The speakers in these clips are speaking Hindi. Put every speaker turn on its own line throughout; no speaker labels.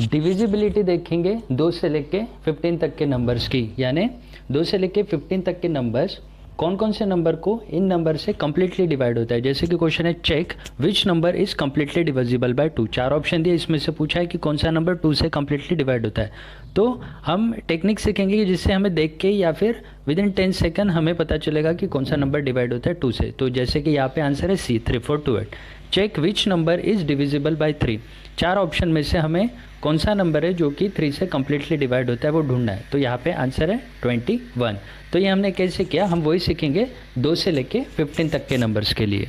डिविजिबिलिटी देखेंगे 2 से लेके 15 तक के नंबर्स की, यानी 2 से लेके 15 तक के नंबर्स कौन कौन से नंबर को इन नंबर से कम्प्लीटली डिवाइड होता है। जैसे कि क्वेश्चन है check which number is completely divisible by 2। 4 option दिए, इसमें से पूछा है कि कौन सा नंबर 2 से कम्प्लीटली डिवाइड होता है। तो हम टेक्निक सीखेंगे कि जिससे हमें देख के या फिर विद इन 10 सेकंड हमें पता चलेगा कि कौन सा नंबर डिवाइड होता है 2 से। तो जैसे कि यहाँ पे आंसर है C 3428। Check which number is divisible by 3। 4 option में से हमें कौन सा नंबर है जो कि 3 से कम्प्लीटली डिवाइड होता है वो ढूंढना है। तो यहाँ पे आंसर है 21। तो ये हमने कैसे किया, हम वही सीखेंगे 2 से लेके 15 तक के नंबर्स के लिए।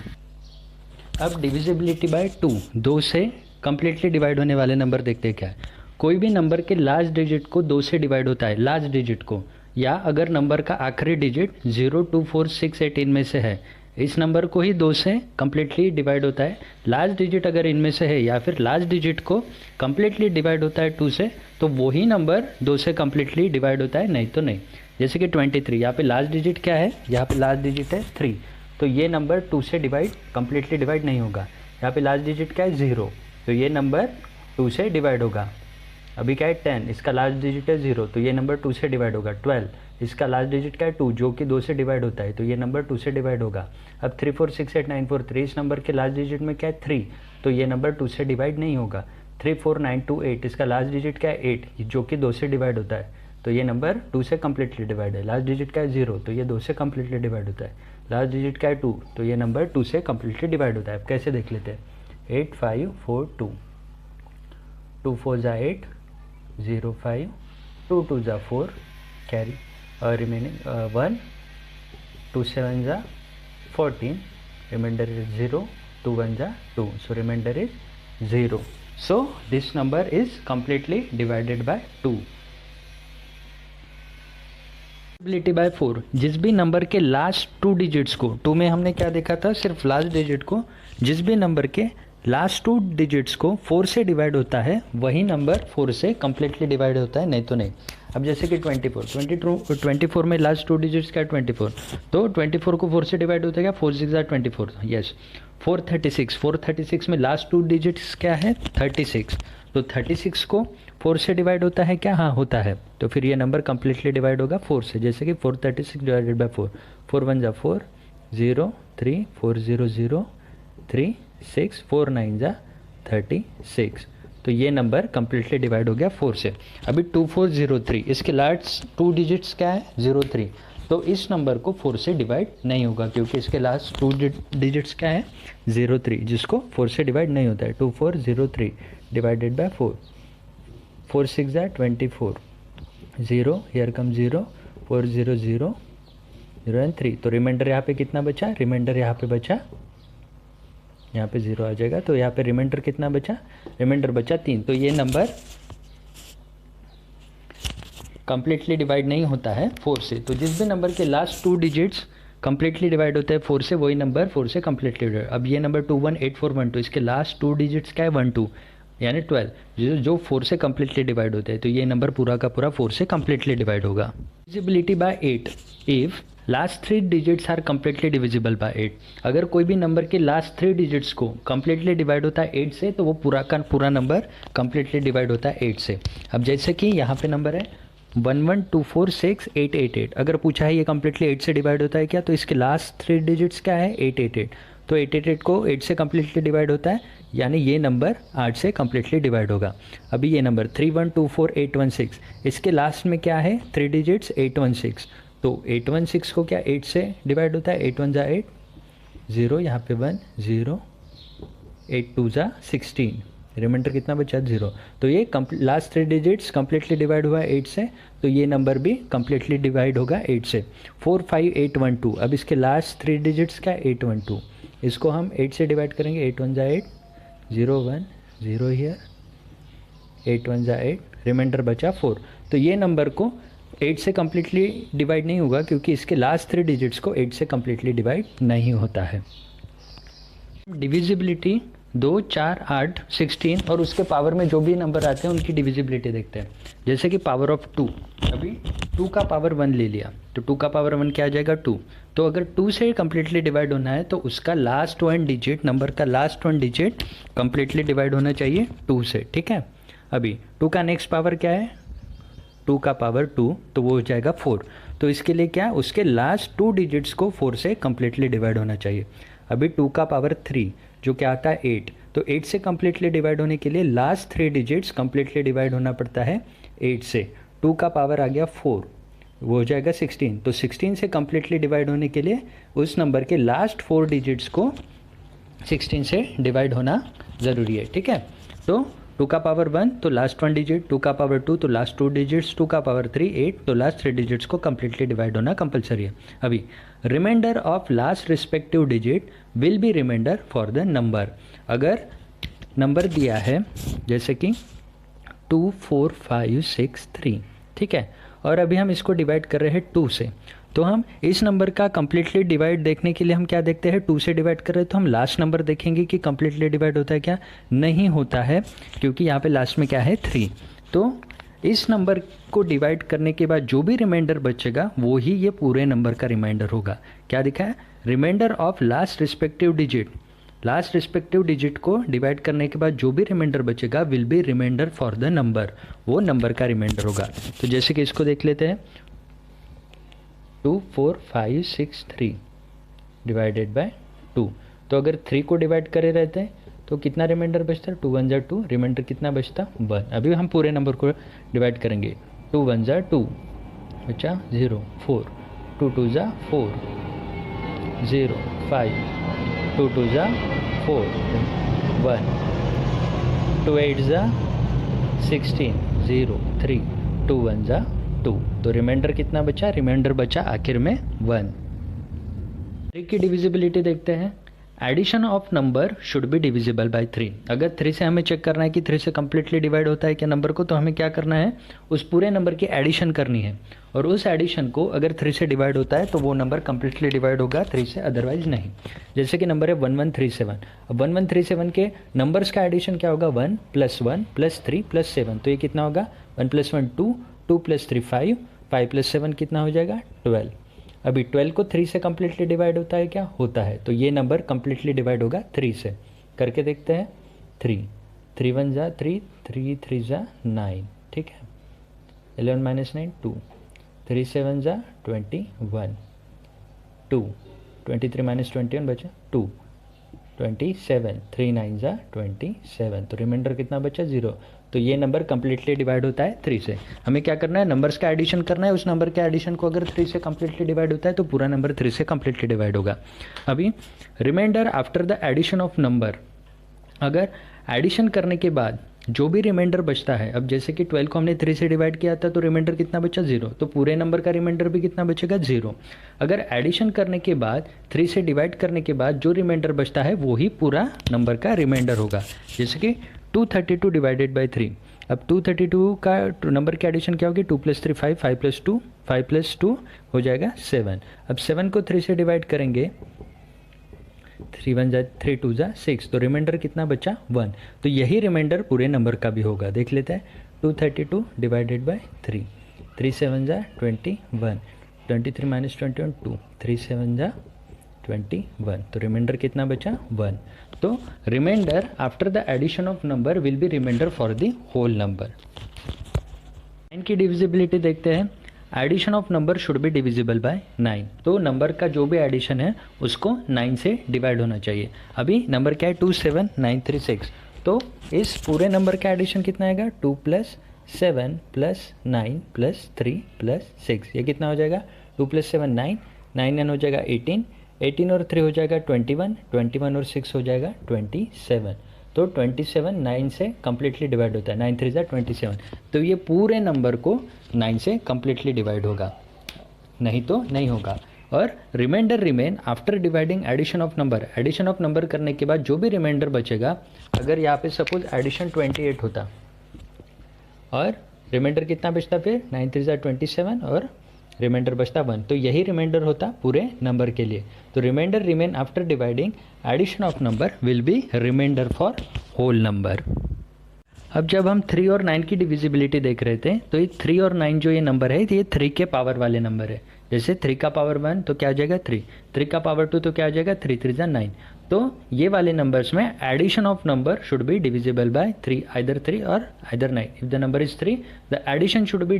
अब डिविजिबिलिटी बाय 2, 2 से कम्प्लीटली डिवाइड होने वाले नंबर देखते हैं क्या है। कोई भी नंबर के लास्ट डिजिट को 2 से डिवाइड होता है, लास्ट डिजिट को, या अगर नंबर का आखिरी डिजिट 0, 2, 4, 6, 8 इनमें से है, इस नंबर को ही 2 से कम्प्लीटली डिवाइड होता है। लास्ट डिजिट अगर इनमें से है या फिर लास्ट डिजिट को कम्प्लीटली डिवाइड होता है 2 से, तो वही नंबर 2 से कम्प्लीटली डिवाइड होता है, नहीं तो नहीं। जैसे कि 23, यहाँ पे लास्ट डिजिट क्या है, यहाँ पे लास्ट डिजिट है 3, तो ये नंबर 2 से कम्प्लीटली डिवाइड नहीं होगा। यहाँ पे लास्ट डिजिट क्या है 0, तो ये नंबर 2 से डिवाइड होगा। अभी क्या है 10, इसका लास्ट डिजिट है 0, तो ये नंबर 2 से डिवाइड होगा। 12, इसका लास्ट डिजिट क्या है 2, जो कि 2 से डिवाइड होता है, तो ये नंबर 2 से डिवाइड होगा। अब 3, 4, 6, 8, 9, 4, 3, इस नंबर के लास्ट डिजिट में क्या है 3, तो ये नंबर 2 से डिवाइड नहीं होगा। 3, 4, 9, 2, 8, इसका लास्ट डिजिट क्या है 8, जो कि 2 से डिवाइड होता है, तो ये नंबर 2 से कम्प्लीटली डिवाइड है। लास्ट डिजिट क्या है 0, तो ये 2 से कम्प्लीटली डिवाइड होता है। लास्ट डिजिट क्या है 2, तो ये नंबर 2 से कम्प्लीटली डिवाइड होता है। अब कैसे देख लेते हैं, 8, 5, 4, 2, 2 4 जा 8, 0, 5, 2 2 जा 4, कैरी रिमेनिंग 1, 2 7 जा 14, रिमाइंडर इज 0, 2 1 जा 2, so remainder is 0. So this number is completely divided by 2. Divisibility bye 4, जिस भी नंबर के लास्ट 2 डिजिट्स को, 2 में हमने क्या देखा था, सिर्फ लास्ट डिजिट को, जिस भी नंबर के लास्ट 2 डिजिट्स को 4 से डिवाइड होता है वही नंबर 4 से कम्प्लीटली डिवाइड होता है, नहीं तो नहीं। अब जैसे कि 24 में लास्ट 2 डिजिट्स क्या है 24, तो 24 को 4 से डिवाइड होता है क्या, 4 6 24, यस। 436 में लास्ट 2 डिजिट्स क्या है 36, तो 36 को 4 से डिवाइड होता है क्या, हाँ होता है, तो फिर ये नंबर कम्प्लीटली डिवाइड होगा 4 से। जैसे कि 436 डिवाइडेड बाय 4, 4 1 जा 4, 0 3, 4 0 0 3 6, 4 9 जा 36, तो ये नंबर कम्प्लीटली डिवाइड हो गया 4 से। अभी 2403, इसके लास्ट 2 डिजिट्स क्या है 03, तो इस नंबर को 4 से डिवाइड नहीं होगा क्योंकि इसके लास्ट 2 डिजिट्स क्या है 03, जिसको 4 से डिवाइड नहीं होता है। 2403 डिवाइडेड बाय 4, 4 6 जा 24, 0 हियर कम 0, 4 0 0 0 एंड 3, तो रिमाइंडर यहाँ पे कितना बचा, रिमाइंडर यहाँ पे बचा, यहाँ पे 0 आ जाएगा, तो यहाँ पे रिमाइंडर कितना बचा, रिमाइंडर बचा 3, तो ये नंबर कम्प्लीटली डिवाइड नहीं होता है 4 से। तो जिस भी नंबर के लास्ट 2 डिजिट्स कम्प्लीटली डिवाइड होते हैं 4 से, वही नंबर 4 से कम्प्लीटली डिवाइड। अब ये नंबर 218412, इसके लास्ट 2 डिजिट्स क्या है 12, यानी 12, जो 4 से कम्प्लीटली डिवाइड होते हैं, तो ये नंबर पूरा का पूरा 4 से कम्प्लीटली डिवाइड होगा। Divisibility by 8, if last 3 digits are completely divisible by 8, अगर कोई भी नंबर के लास्ट 3 डिजिट्स को कम्प्लीटली डिवाइड होता है 8 से, तो वो पूरा का पूरा नंबर कम्प्लीटली डिवाइड होता है 8 से। अब जैसे कि यहाँ पे नंबर है 11246888, अगर पूछा है ये कम्प्लीटली 8 से डिवाइड होता है क्या, तो इसके लास्ट 3 डिजिट्स क्या है 888, तो 888 को 8 से कम्प्लीटली डिवाइड होता है, यानी ये नंबर 8 से कम्प्लीटली डिवाइड होगा। अभी ये नंबर 3124816, इसके लास्ट में क्या है 3 डिजिट्स 816, तो 816 को क्या 8 से डिवाइड होता है, 8 1 जा 8, 0 यहाँ पे 1 0, 8 2 जा 16, रिमाइंडर कितना बचा 0, तो ये लास्ट 3 डिजिट्स कम्प्लीटली डिवाइड हुआ है 8 से, तो ये नंबर भी कम्प्लीटली डिवाइड होगा 8 से। 45812, अब इसके लास्ट 3 डिजिट्स क्या 812, इसको हम 8 से डिवाइड करेंगे, 8 1 जा 8, 0 1 0 हियर, 8 1 जा 8, रिमाइंडर बचा 4, तो ये नंबर को 8 से कम्प्लीटली डिवाइड नहीं होगा क्योंकि इसके लास्ट 3 डिजिट्स को 8 से कम्प्लीटली डिवाइड नहीं होता है। डिविजिबिलिटी 2 4 8 16 और उसके पावर में जो भी नंबर आते हैं उनकी डिविजिबिलिटी देखते हैं। जैसे कि पावर ऑफ 2, अभी 2 का पावर 1 ले लिया, तो 2 का पावर 1 क्या आ जाएगा 2, तो अगर 2 से कम्प्लीटली डिवाइड होना है तो उसका लास्ट 1 डिजिट, नंबर का लास्ट 1 डिजिट कम्प्लीटली डिवाइड होना चाहिए 2 से, ठीक है। अभी 2 का नेक्स्ट पावर क्या है, 2 का पावर 2, तो वो हो जाएगा 4। तो इसके लिए क्या, उसके लास्ट 2 डिजिट्स को 4 से कम्प्लीटली डिवाइड होना चाहिए। अभी 2 का पावर 3 जो क्या आता है 8, तो 8 से कम्प्लीटली डिवाइड होने के लिए लास्ट 3 डिजिट्स कम्प्लीटली डिवाइड होना पड़ता है 8 से। 2 का पावर आ गया 4, वो हो जाएगा 16। तो 16 से कम्प्लीटली डिवाइड होने के लिए उस नंबर के लास्ट 4 डिजिट्स को 16 से डिवाइड होना ज़रूरी है, ठीक है। तो 2 का पावर 1 तो लास्ट 1 डिजिट, 2 का पावर 2 तो लास्ट 2 डिजिट्स, 2 का पावर 3 8 तो लास्ट 3 डिजिट्स को कम्प्लीटली डिवाइड होना कंपलसरी है। अभी remainder of last respective digit will be remainder for the number. अगर नंबर दिया है जैसे कि 2 4 5 6 3, ठीक है, और अभी हम इसको डिवाइड कर रहे हैं 2 से, तो हम इस नंबर का कम्प्लीटली डिवाइड देखने के लिए हम क्या देखते हैं, 2 से डिवाइड कर रहे हैं तो हम लास्ट नंबर देखेंगे कि कम्प्लीटली डिवाइड होता है क्या, नहीं होता है, क्योंकि यहाँ पे लास्ट में क्या है 3। तो इस नंबर को डिवाइड करने के बाद जो भी रिमाइंडर बचेगा वो ही ये पूरे नंबर का रिमाइंडर होगा। क्या दिखा है, remainder of last respective digit, last respective digit को डिवाइड करने के बाद जो भी रिमाइंडर बचेगा will be remainder for the number, वो नंबर का रिमाइंडर होगा। तो जैसे कि इसको देख लेते हैं, 2 4 5 6 3 डिवाइडेड बाय 2, तो अगर 3 को डिवाइड करे रहते हैं तो कितना रिमाइंडर बचता, 2 1 जा 2, रिमाइंडर कितना बचता 1। अभी हम पूरे नंबर को डिवाइड करेंगे, 2 1 जा 2 बचा 0 4, 2 2 जा 4 0 5, 2 2 जा 4 1, 2 8 जा 16 0 3, 2 1 जा 2, तो रिमाइंडर कितना बचा, रिमाइंडर बचा आखिर में 1। 3 की डिविजिबिलिटी देखते हैं। Addition of number should be divisible by 3। अगर 3 से हमें चेक करना है कि 3 से कम्प्लीटली डिवाइड होता है क्या नंबर को, तो हमें क्या करना है, उस पूरे नंबर की एडिशन करनी है, और उस एडिशन को अगर 3 से डिवाइड होता है तो वो नंबर कम्प्लीटली डिवाइड होगा 3 से, अदरवाइज नहीं। जैसे कि नंबर है 1137, अब 1137 के नंबर्स का एडिशन क्या होगा, 1 + 1 + 3 + 7, तो ये कितना होगा, 1 + 1 2, 2 + 3 5, 5 + 7 कितना हो जाएगा 12। अभी 12 को 3 से कम्प्लीटली डिवाइड होता है क्या, होता है, तो ये नंबर कम्प्लीटली डिवाइड होगा 3 से। करके देखते हैं, 3 3 1 जा 3, 3 3 जा 9, ठीक है, 11 - 9 2, 3 7 जा 21 2, 23 - 21 बचा 2 27, 3 9 जा 27, तो रिमाइंडर कितना बचा 0। तो ये नंबर कम्प्लीटली डिवाइड होता है 3 से। हमें क्या करना है, नंबर्स का एडिशन करना है, उस नंबर के एडिशन को अगर 3 से कम्प्लीटली डिवाइड होता है तो पूरा नंबर 3 से कम्प्लीटली डिवाइड होगा। अभी remainder after the addition of number, अगर एडिशन करने के बाद जो भी रिमाइंडर बचता है, अब जैसे कि 12 को हमने 3 से डिवाइड किया था तो रिमाइंडर कितना बचा 0, तो पूरे नंबर का रिमाइंडर भी कितना बचेगा 0। अगर एडिशन करने के बाद 3 से डिवाइड करने के बाद जो रिमाइंडर बचता है वो ही पूरा नंबर का रिमाइंडर होगा। जैसे कि 232 डिवाइडेड बाई 3, अब 232 का नंबर की एडिशन क्या होगी, 2 + 3 5, 5 + 2 5 + 2 हो जाएगा 7। अब 7 को 3 से डिवाइड करेंगे, 3 1 जा 3 2 जा 6, तो रिमाइंडर कितना बचा 1। तो यही रिमाइंडर पूरे नंबर का भी होगा। देख लेते हैं, 232 डिवाइडेड बाई 3, 3 7 जा 21, 23 - 21 2, 3 7 जा 21, तो रिमाइंडर कितना बचा 1। तो remainder after the addition of number will be remainder for the whole number. 9 की डिविजिबिलिटी देखते हैं। Addition of number should be divisible by 9, तो नंबर का जो भी एडिशन है उसको 9 से डिवाइड होना चाहिए। अभी नंबर क्या है 27936, तो इस पूरे नंबर का एडिशन कितना आएगा, 2 + 7 + 9 + 3 + 6, ये कितना हो जाएगा 2 + 7 9, 9 9 हो जाएगा 18, 18 और 3 हो जाएगा 21, 21 और 6 हो जाएगा 27, तो 27 9 से कम्प्लीटली डिवाइड होता है, 9 3 जा 27, तो ये पूरे नंबर को 9 से कम्प्लीटली डिवाइड होगा, नहीं तो नहीं होगा। और remainder remain after dividing addition of number, addition of number करने के बाद जो भी रिमाइंडर बचेगा, अगर यहाँ पे सपोज एडिशन 28 होता और रिमाइंडर कितना बचता, फिर 9 3 जा 27 और रिमाइंडर बचता 1, तो यही रिमाइंडर होता पूरे नंबर के लिए। तो remainder remain after dividing addition of number will be remainder for whole number. अब जब हम 3 और 9 की डिविजिबिलिटी देख रहे थे, तो ये 3 और 9 जो ये नंबर है, ये 3 के पावर वाले नंबर है। जैसे 3 का पावर 1 तो क्या आ जाएगा 3, 3 का पावर 2 तो क्या आ जाएगा 3 3 जा 9, तो ये वाले नंबर्स में addition of number should be divisible by 3, either 3 और either 9. If the number is 3, the addition should be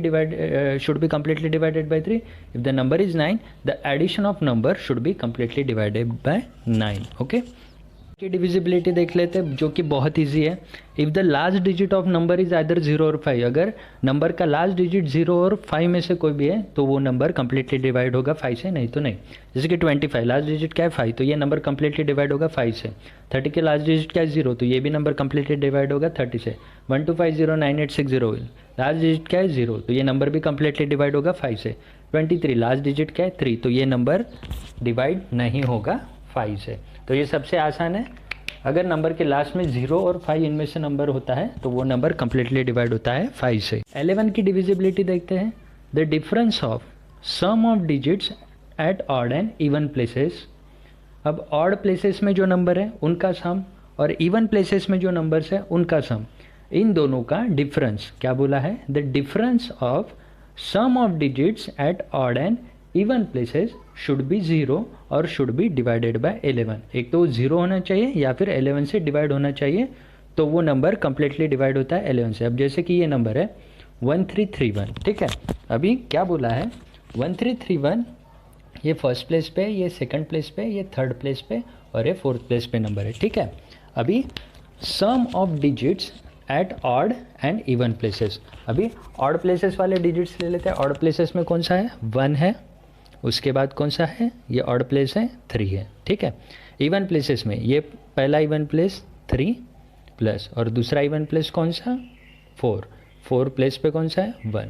completely divided by 3. if the number is 9, the addition of number should be completely divided by 9. okay. की डिविजिबिलिटी देख लेते हैं जो कि बहुत इजी है. If the last digit of number is either 0 और 5, अगर नंबर का लास्ट डिजिट 0 और 5 में से कोई भी है तो वो नंबर कंप्लीटली डिवाइड होगा 5 से, नहीं तो नहीं. जैसे कि 25 लास्ट डिजिट क्या है 5, तो ये नंबर कंप्लीटली डिवाइड होगा 5 से. 30 के लास्ट डिजिट क्या है 0, तो ये भी नंबर कंप्लीटली डिवाइड होगा 30 से. 12509860 लास्ट डिजिट क्या है 0, तो ये नंबर भी कंप्लीटली डिवाइड होगा 5 से. 23 लास्ट डिजिट क्या है 3, तो ये नंबर डिवाइड नहीं होगा 5 से. तो ये सबसे आसान है. अगर नंबर के लास्ट में 0 और 5 इनमें से नंबर होता है तो वो नंबर कंप्लीटली डिवाइड होता है 5 से. 11 की डिविजिबिलिटी देखते हैं. The difference of sum of digits at odd and even places. अब ऑड प्लेसेस में जो नंबर है उनका सम और इवन प्लेसेस में जो नंबर्स है उनका सम, इन दोनों का डिफरेंस क्या बोला है. The difference of sum of digits at odd and even places should be 0 और शुड बी डिवाइडेड बाय 11. एक तो 0 होना चाहिए या फिर 11 से डिवाइड होना चाहिए, तो वो नंबर कंप्लीटली डिवाइड होता है 11 से. अब जैसे कि ये नंबर है 1331, ठीक है. अभी क्या बोला है 1331, ये फर्स्ट प्लेस पे, ये सेकंड प्लेस पे, ये थर्ड प्लेस पे और ये फोर्थ प्लेस पे नंबर है, ठीक है. अभी sum of digits at odd and even places. अभी ऑड प्लेसेस वाले डिजिट्स ले लेते हैं. ऑड प्लेसेस में कौन सा है 1 है, उसके बाद कौन सा है ये ऑड प्लेस है 3 है, ठीक है. इवन प्लेसेस में ये पहला इवन प्लेस 3 प्लस और दूसरा इवन प्लेस कौन सा 4 प्लेस पे कौन सा है 1.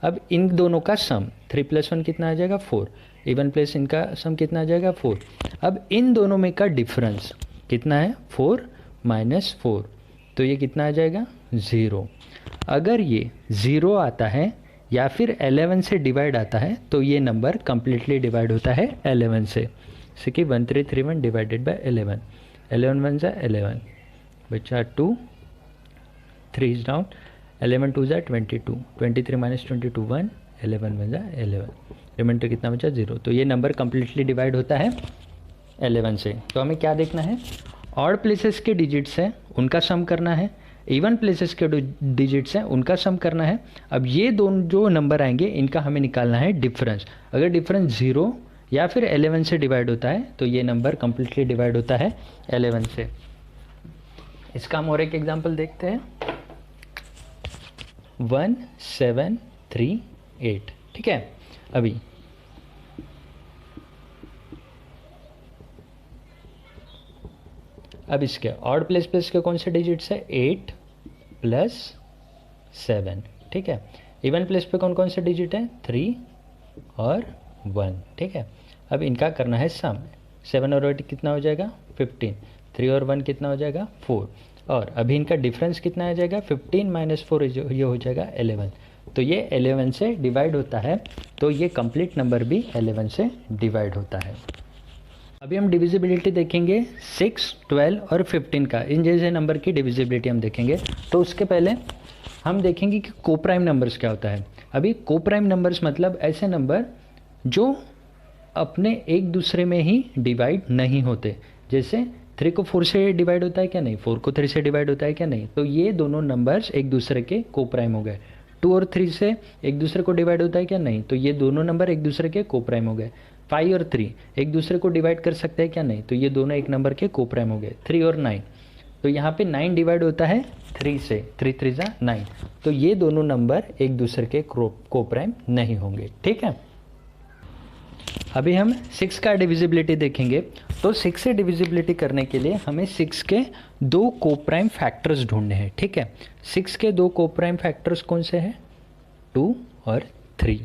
अब इन दोनों का सम 3 + 1 कितना आ जाएगा 4. इवन प्लेस इनका सम कितना आ जाएगा 4. अब इन दोनों में का डिफरेंस कितना है 4 - 4, तो ये कितना आ जाएगा 0. अगर ये 0 आता है या फिर 11 से डिवाइड आता है तो ये नंबर कंप्लीटली डिवाइड होता है 11 से. जैसे कि 1331 डिवाइडेड बाय 11, 11 × 1 = 11 बचा 2, 3 इज डाउन, 11 × 2 = 22, 23 - 22 1, 11 × 1 = 11, रिमाइंडर कितना बचा 0. तो ये नंबर कंप्लीटली डिवाइड होता है 11 से. तो हमें क्या देखना है, ऑड प्लेसेस के डिजिट्स हैं उनका सम करना है, इवन प्लेसेस के डिजिट्स हैं उनका सम करना है. अब ये दोनों जो नंबर आएंगे इनका हमें निकालना है डिफरेंस. अगर डिफरेंस 0 या फिर 11 से डिवाइड होता है तो ये नंबर कंप्लीटली डिवाइड होता है 11 से. इसका हम और एक एग्जांपल देखते हैं. 1738, ठीक है. अभी अब इसके ऑड प्लेस के कौन से डिजिट्स है 8 + 7, ठीक है. इवन प्लेस पे कौन कौन से डिजिट है 3 और 1, ठीक है. अब इनका करना है सम. 7 और 8 कितना हो जाएगा 15, 3 और 1 कितना हो जाएगा 4, और अभी इनका डिफरेंस कितना आ जाएगा 15 - 4, ये हो जाएगा 11. तो ये 11 से डिवाइड होता है, तो ये कंप्लीट नंबर भी 11 से डिवाइड होता है. अभी हम डिविजिबिलिटी देखेंगे 6, 12 और 15 का. इन जैसे नंबर की डिविजिबिलिटी हम देखेंगे. तो उसके पहले हम देखेंगे कि कोप्राइम नंबर्स क्या होता है. अभी कोप्राइम नंबर्स मतलब ऐसे नंबर जो अपने एक दूसरे में ही डिवाइड नहीं होते. जैसे 3 को 4 से डिवाइड होता है क्या नहीं, 4 को 3 से डिवाइड होता है क्या नहीं, तो ये दोनों नंबर्स एक दूसरे के कोप्राइम हो गए. 2 और 3 से एक दूसरे को डिवाइड होता है क्या नहीं, तो ये दोनों नंबर एक दूसरे के कोप्राइम हो गए. 5 और 3 एक दूसरे को डिवाइड कर सकते हैं क्या नहीं, तो ये दोनों एक नंबर के कोप्राइम हो गए. 3 और 9, तो यहाँ पे 9 डिवाइड होता है 3 से, 3 3 = 9, तो ये दोनों नंबर एक दूसरे के कोप्राइम नहीं होंगे, ठीक है. अभी हम 6 का डिविजिबिलिटी देखेंगे. तो 6 से डिविजिबिलिटी करने के लिए हमें 6 के 2 कोप्राइम फैक्टर्स ढूंढने हैं, ठीक है. 6 के 2 कोप्राइम फैक्टर्स कौन से हैं 2 और 3.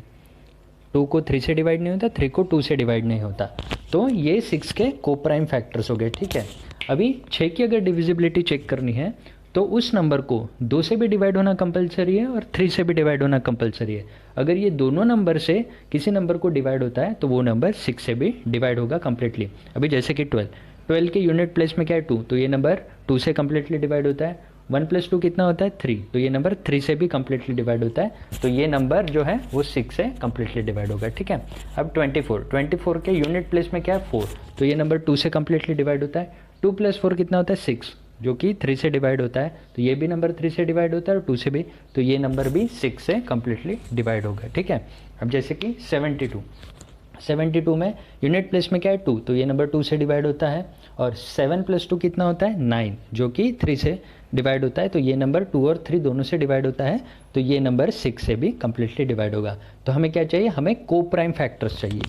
2 को 3 से डिवाइड नहीं होता, 3 को 2 से डिवाइड नहीं होता, तो ये 6 के कोप्राइम फैक्टर्स हो गए, ठीक है. अभी 6 की अगर डिविजिबिलिटी चेक करनी है तो उस नंबर को 2 से भी डिवाइड होना कंपलसरी है और 3 से भी डिवाइड होना कंपलसरी है. अगर ये दोनों नंबर से किसी नंबर को डिवाइड होता है तो वो नंबर 6 से भी डिवाइड होगा कंप्लीटली. अभी जैसे कि 12 के यूनिट प्लेस में क्या है 2, तो ये नंबर 2 से कंप्लीटली डिवाइड होता है. 1 + 2 कितना होता है 3, तो ये नंबर 3 से भी कंप्लीटली डिवाइड होता है, तो ये नंबर जो है वो 6 से कंप्लीटली डिवाइड होगा, ठीक है. अब 24 के यूनिट प्लेस में क्या है 4, तो ये नंबर 2 से कंप्लीटली डिवाइड होता है. 2 + 4 कितना होता है 6, जो कि 3 से डिवाइड होता है, तो ये भी नंबर 3 से डिवाइड होता है और 2 से भी, तो ये नंबर भी 6 से कम्प्लीटली डिवाइड होगा। ठीक है, अब जैसे कि 72 में यूनिट प्लेस में क्या है 2, तो ये नंबर 2 से डिवाइड होता है, और 7 + 2 कितना होता है 9, जो कि 3 से डिवाइड होता है, तो ये नंबर 2 और 3 दोनों से डिवाइड होता है, तो ये नंबर 6 से भी कम्प्लीटली डिवाइड होगा। तो हमें क्या चाहिए, हमें को प्राइम फैक्टर्स चाहिए।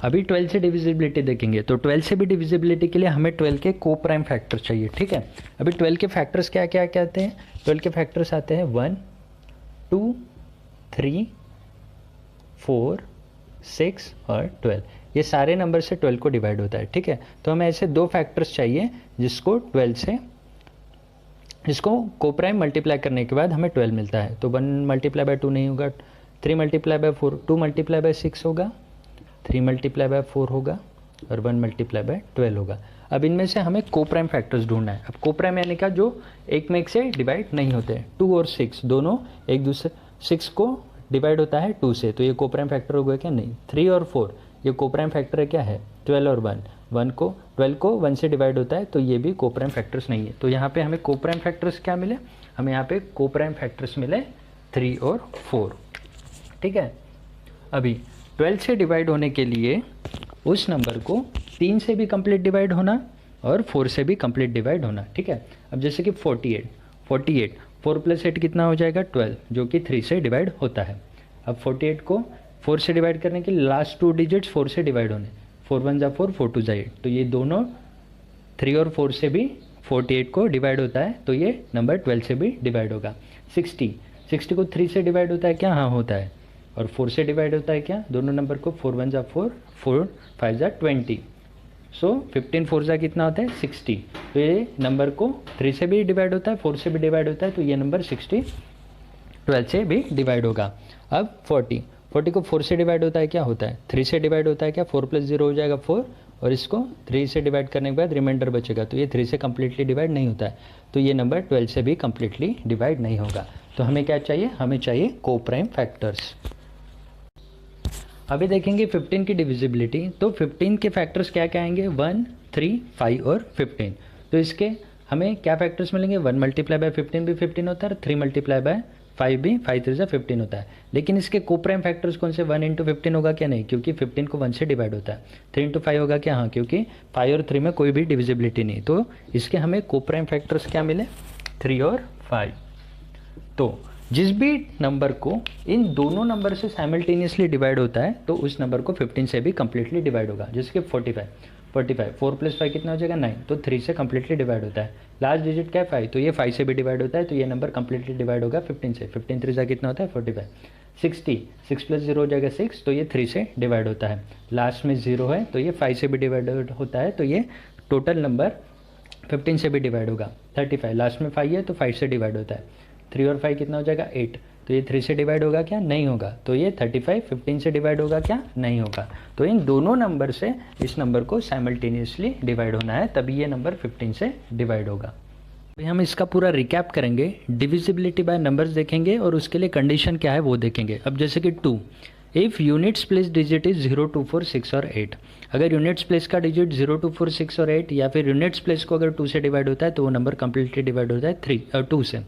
अभी 12 से डिविजिबिलिटी देखेंगे, तो 12 से भी डिविजिबिलिटी के लिए हमें 12 के को प्राइम फैक्टर्स चाहिए। ठीक है, अभी 12 के फैक्टर्स क्या क्या क्या आते हैं, 12 के फैक्टर्स आते हैं 1, 2, 3, 4, 6 और 12। ये सारे नंबर से 12 को डिवाइड होता है। ठीक है, तो हमें ऐसे दो फैक्टर्स चाहिए जिसको 12 से, जिसको को प्राइम मल्टीप्लाई करने के बाद हमें 12 मिलता है। तो 1 × 2 नहीं होगा, 3 × 4, 2 × 6 होगा, 3 × 4 होगा और 1 × 12 होगा। अब इनमें से हमें को प्राइम फैक्टर्स ढूंढना है। अब को प्राइम यानी क्या, जो एक में एक से डिवाइड नहीं होते। 2 और 6 दोनों एक दूसरे, 6 को डिवाइड होता है 2 से, तो ये को प्राइम फैक्टर होगा क्या, नहीं। 3 और 4 ये को प्राइम फैक्टर है क्या है, 12 और 1, 12 को 1 से डिवाइड होता है, तो ये भी को प्राइम फैक्टर्स नहीं है। तो यहाँ पे हमें को प्राइम फैक्टर्स क्या मिले, हमें यहाँ पे को प्राइम फैक्टर्स मिले 3 और 4। ठीक है, अभी 12 से डिवाइड होने के लिए उस नंबर को 3 से भी कंप्लीट डिवाइड होना और 4 से भी कंप्लीट डिवाइड होना। ठीक है, अब जैसे कि 48 4 + 8 कितना हो जाएगा 12, जो कि 3 से डिवाइड होता है। अब 48 को 4 से डिवाइड करने के लिए लास्ट 2 डिजिट्स 4 से डिवाइड होने, 4 × 1 = 4, 4 × 2 = 8, तो ये दोनों 3 और 4 से भी 48 को डिवाइड होता है, तो ये नंबर 12 से भी डिवाइड होगा। 60 को 3 से डिवाइड होता है क्या, हाँ होता है, और 4 से डिवाइड होता है क्या, दोनों नंबर को 4 × 1 = 4, 4 × 5 = 20, सो 15 × 4 = कितना होता है 60। तो ये नंबर को 3 से भी डिवाइड होता है, 4 से भी डिवाइड होता है, तो ये नंबर 60 12 से भी डिवाइड होगा। अब 40 को 4 से डिवाइड होता है क्या, होता है 3 से डिवाइड होता है क्या, 4 + 0 हो जाएगा 4, और इसको 3 से डिवाइड करने के बाद रिमाइंडर बचेगा, तो ये 3 से कम्प्लीटली डिवाइड नहीं होता है, तो ये नंबर 12 से भी कम्प्लीटली डिवाइड नहीं होगा। तो हमें क्या चाहिए, हमें चाहिए को प्राइम फैक्टर्स। अभी देखेंगे 15 की डिविजिबिलिटी, तो 15 के फैक्टर्स क्या क्या आएंगे, 1, 3, 5 और 15। तो इसके हमें क्या फैक्टर्स मिलेंगे, 1 × 15 भी 15 होता है, 3 × 5 भी 5 × 3 = 15 होता है। लेकिन इसके को प्राइम फैक्टर्स कौन से, 1 × 15 होगा क्या, नहीं, क्योंकि 15 को 1 से डिवाइड होता है। 3 × 5 होगा क्या, हाँ, क्योंकि 5 और 3 में कोई भी डिविजिबिलिटी नहीं, तो इसके हमें को प्राइम फैक्टर्स क्या मिले, 3 और 5। तो जिस भी नंबर को इन दोनों नंबर से साइमल्टेनियसली डिवाइड होता है, तो उस नंबर को 15 से भी कम्प्लीटली डिवाइड होगा। जैसे कि 45 4 + 5 कितना हो जाएगा 9, तो 3 से कम्प्लीटली डिवाइड होता है। लास्ट डिजिट क्या है 5, तो ये 5 से भी डिवाइड होता है, तो ये नंबर कम्प्लीटली डिवाइड होगा 15 से। 15 × 3 = कितना होता है 45। 60 6 + 0 हो जाएगा 6, तो ये 3 से डिवाइड होता है। लास्ट में 0 है, तो ये 5 से भी डिवाइड होता है, तो ये टोटल नंबर 15 से भी डिवाइड होगा। 35 लास्ट में 5 है, तो 5 से डिवाइड होता है। 3 और 5 कितना हो जाएगा 8, तो ये 3 से डिवाइड होगा क्या, नहीं होगा, तो ये 35 15 से डिवाइड होगा क्या, नहीं होगा। तो इन दोनों नंबर से इस नंबर को साइमल्टेनियसली डिवाइड होना है, तभी ये नंबर 15 से डिवाइड होगा। अभी हम इसका पूरा रिकैप करेंगे, डिविजिबिलिटी बाय नंबर्स देखेंगे और उसके लिए कंडीशन क्या है वो देखेंगे। अब जैसे कि 2, if units place digit is 0, 2, 4, 6 और 8, अगर यूनिट्स प्लेस का डिजिट 0, 2, 4, 6 और 8, या फिर यूनिट्स प्लेस को अगर 2 से डिवाइड होता है, तो वो नंबर कम्प्लीटली डिवाइड होता है 2 से।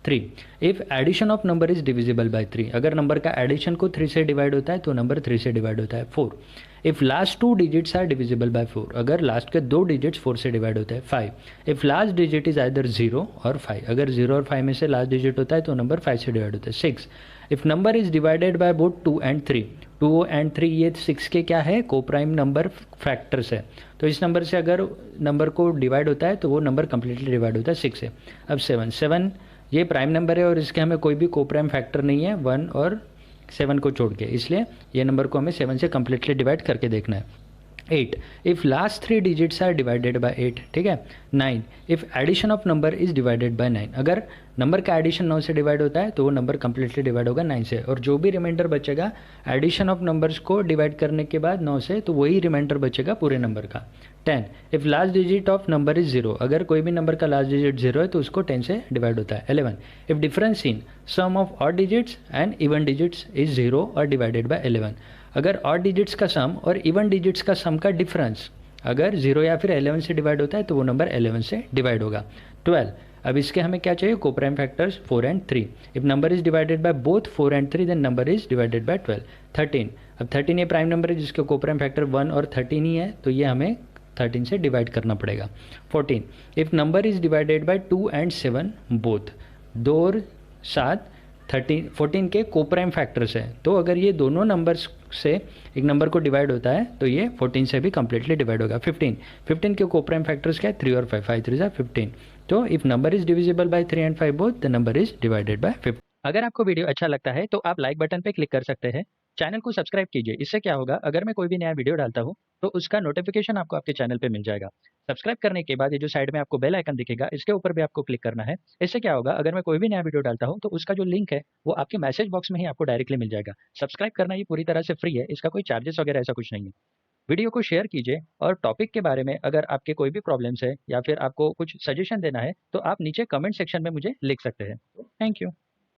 3, if addition of number is divisible by 3, अगर नंबर का एडिशन को 3 से डिवाइड होता है, तो नंबर 3 से डिवाइड होता है। 4, if last 2 digits are divisible by 4, अगर लास्ट के 2 डिजिट्स 4 से डिवाइड होते हैं। 5, if last digit is either 0 और 5, अगर 0 और 5 में से लास्ट डिजिट होता है, तो नंबर 5 से डिवाइड होता है। 6, if number is divided by both 2 and 3, 2 and 3 ये 6 के क्या है, को प्राइम नंबर फैक्टर्स है, तो इस नंबर से अगर नंबर को डिवाइड होता है, तो वो नंबर कम्प्लीटली डिवाइड होता है 6 से। अब 7 ये प्राइम नंबर है और इसके हमें कोई भी को प्राइम फैक्टर नहीं है 1 और 7 को छोड़ के, इसलिए ये नंबर को हमें 7 से कम्प्लीटली डिवाइड करके देखना है। 8, if last 3 digits are divided by 8, ठीक है। 9, if addition of number is divided by 9, अगर नंबर का एडिशन 9 से डिवाइड होता है, तो वो नंबर कम्प्लीटली डिवाइड होगा 9 से, और जो भी रिमाइंडर बचेगा एडिशन ऑफ नंबर्स को डिवाइड करने के बाद 9 से, तो वही रिमाइंडर बचेगा पूरे नंबर का। 10, if last digit of number is 0, अगर कोई भी नंबर का लास्ट डिजिट 0 है, तो उसको 10 से डिवाइड होता है। 11, if difference in sum of odd digits and even digits is 0 और डिवाइडेड बाय 11, अगर ऑड डिजिट्स का सम और इवन डिजिट्स का सम का डिफरेंस अगर 0 या फिर 11 से डिवाइड होता है तो वो नंबर 11 से डिवाइड होगा। 12, अब इसके हमें क्या चाहिए, coprime factors 4 and 3। If number is divided by both 4 and 3 then number is divided by 12। 13, अब 13 ये प्राइम नंबर है जिसके कोप्राइम फैक्टर 1 और 13 ही है, तो ये हमें 13 से डिवाइड करना पड़ेगा। 14, if number is divided bye 2 and 7 both, 2 और 7 14 के कोप्राइम फैक्टर्स है, तो अगर ये दोनों नंबर्स से एक नंबर को डिवाइड होता है तो ये 14 से भी कंप्लीटली डिवाइड होगा। 15 के कोप्राइम फैक्टर्स क्या है, 3 और 5, 5 3 जा 15। तो if number is divisible by 3 and 5 both the number is divided bye 15। अगर आपको वीडियो अच्छा लगता है तो आप लाइक बटन पे क्लिक कर सकते हैं। चैनल को सब्सक्राइब कीजिए, इससे क्या होगा, अगर मैं कोई भी नया वीडियो डालता हूँ तो उसका नोटिफिकेशन आपको आपके चैनल पे मिल जाएगा। सब्सक्राइब करने के बाद ये जो साइड में आपको बेल आइकन दिखेगा, इसके ऊपर भी आपको क्लिक करना है। इससे क्या होगा, अगर मैं कोई भी नया वीडियो डालता हूँ तो उसका जो लिंक है वो आपके मैसेज बॉक्स में ही आपको डायरेक्टली मिल जाएगा। सब्सक्राइब करना ये पूरी तरह से फ्री है, इसका कोई चार्जेस वगैरह ऐसा कुछ नहीं है। वीडियो को शेयर कीजिए और टॉपिक के बारे में अगर आपके कोई भी प्रॉब्लम्स है या फिर आपको कुछ सजेशन देना है तो आप नीचे कमेंट सेक्शन में मुझे लिख सकते हैं। Thank you.